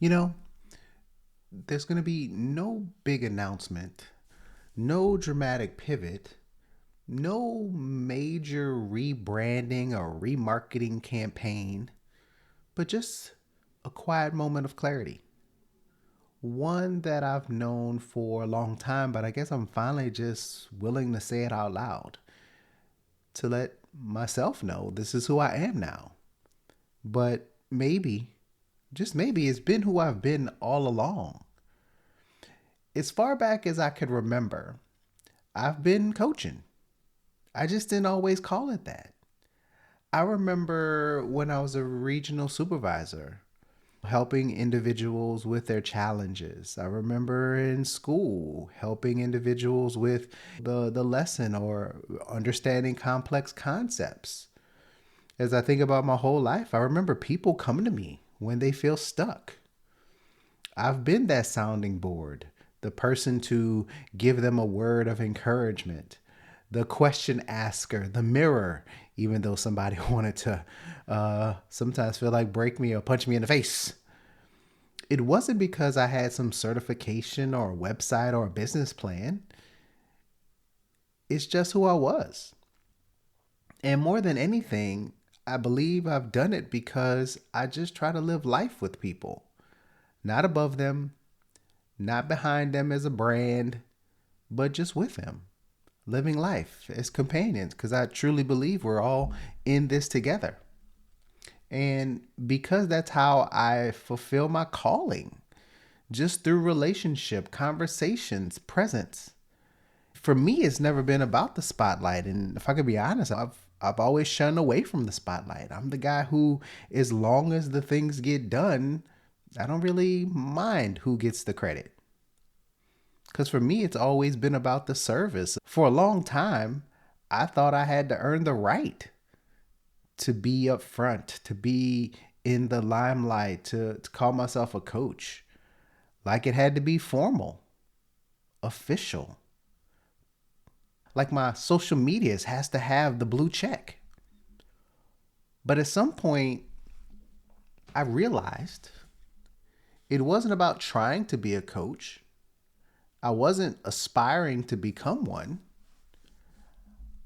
You know, there's going to be no big announcement, no dramatic pivot, no major rebranding or remarketing campaign, but just a quiet moment of clarity. One that I've known for a long time, but I guess I'm finally just willing to say it out loud to let myself know this is who I am now. But maybe, just maybe, it's been who I've been all along. As far back as I could remember, I've been coaching. I just didn't always call it that. I remember when I was a regional supervisor, helping individuals with their challenges. I remember in school helping individuals with the lesson or understanding complex concepts. As I think about my whole life, I remember people coming to me when they feel stuck. I've been that sounding board, the person to give them a word of encouragement, the question asker, the mirror, even though somebody wanted to sometimes feel like break me or punch me in the face. It wasn't because I had some certification or a website or a business plan. It's just who I was. And more than anything, I believe I've done it because I just try to live life with people, not above them, not behind them as a brand, but just with them, living life as companions, because I truly believe we're all in this together. And because that's how I fulfill my calling, just through relationship, conversations, presence. For me, it's never been about the spotlight. And if I could be honest, I've always shunned away from the spotlight. I'm the guy who, as long as the things get done, I don't really mind who gets the credit. Because for me, it's always been about the service. For a long time, I thought I had to earn the right to be up front, to be in the limelight, to call myself a coach. Like it had to be formal, official. Like my social medias has to have the blue check. But at some point, I realized it wasn't about trying to be a coach. I wasn't aspiring to become one.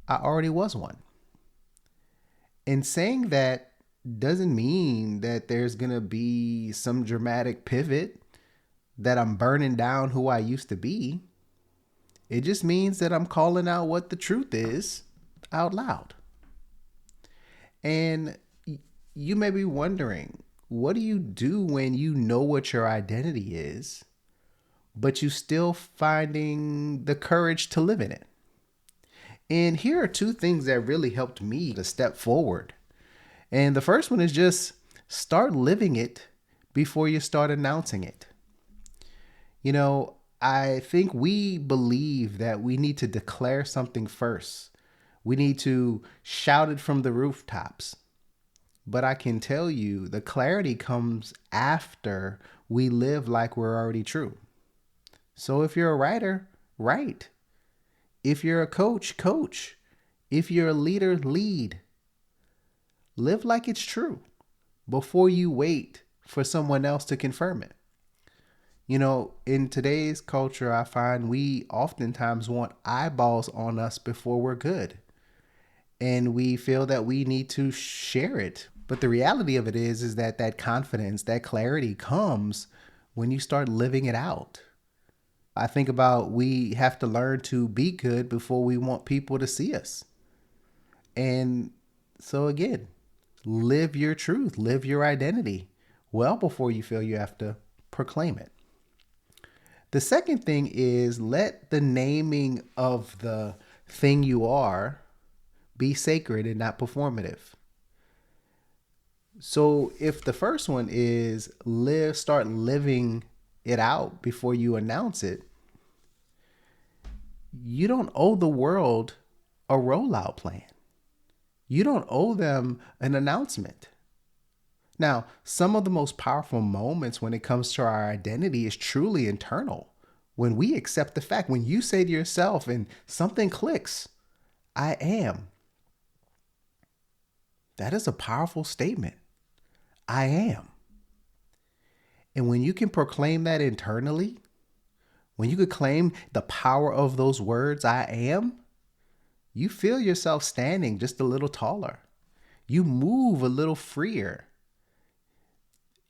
I already was one. And saying that doesn't mean that there's going to be some dramatic pivot, that I'm burning down who I used to be. It just means that I'm calling out what the truth is out loud. And you may be wondering, what do you do when you know what your identity is, but you still finding the courage to live in it? And here are two things that really helped me to step forward. And the first one is just start living it before you start announcing it. You know, I think we believe that we need to declare something first. We need to shout it from the rooftops. But I can tell you the clarity comes after we live like we're already true. So if you're a writer, write. If you're a coach, coach. If you're a leader, lead. Live like it's true before you wait for someone else to confirm it. You know, in today's culture, I find we oftentimes want eyeballs on us before we're good. And we feel that we need to share it. But the reality of it is that that confidence, that clarity comes when you start living it out. I think about we have to learn to be good before we want people to see us. And so again, live your truth, live your identity well before you feel you have to proclaim it. The second thing is let the naming of the thing you are be sacred and not performative. So if the first one is start living it out before you announce it, you don't owe the world a rollout plan. You don't owe them an announcement. Now, some of the most powerful moments when it comes to our identity is truly internal. When we accept the fact, when you say to yourself and something clicks, I am. That is a powerful statement. I am. And when you can proclaim that internally, when you could claim the power of those words, I am, you feel yourself standing just a little taller. You move a little freer.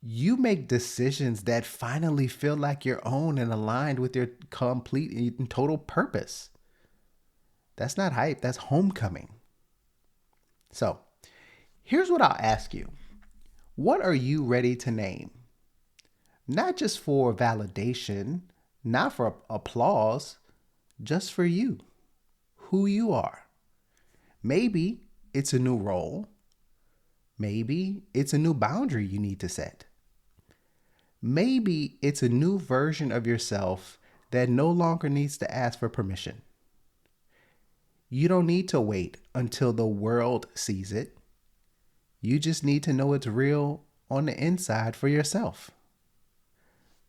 You make decisions that finally feel like your own and aligned with your complete and total purpose. That's not hype, that's homecoming. So, here's what I'll ask you. What are you ready to name? Not just for validation, not for applause, just for you, who you are. Maybe it's a new role. Maybe it's a new boundary you need to set. Maybe it's a new version of yourself that no longer needs to ask for permission. You don't need to wait until the world sees it. You just need to know it's real on the inside for yourself.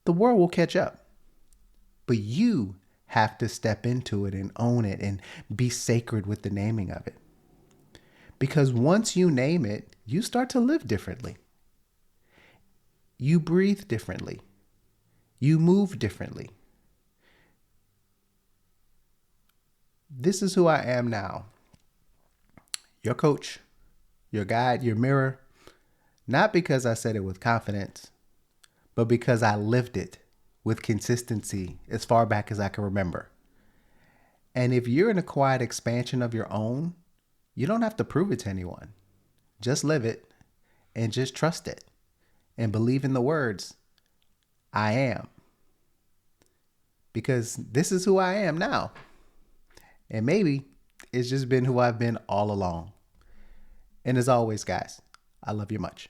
The world will catch up, but you have to step into it and own it and be sacred with the naming of it. Because once you name it, you start to live differently. You breathe differently. You move differently. This is who I am now. Your coach, your guide, your mirror. Not because I said it with confidence, but because I lived it with consistency as far back as I can remember. And if you're in a quiet expansion of your own, you don't have to prove it to anyone. Just live it and just trust it and believe in the words, I am. Because this is who I am now. And maybe it's just been who I've been all along. And as always, guys, I love you much.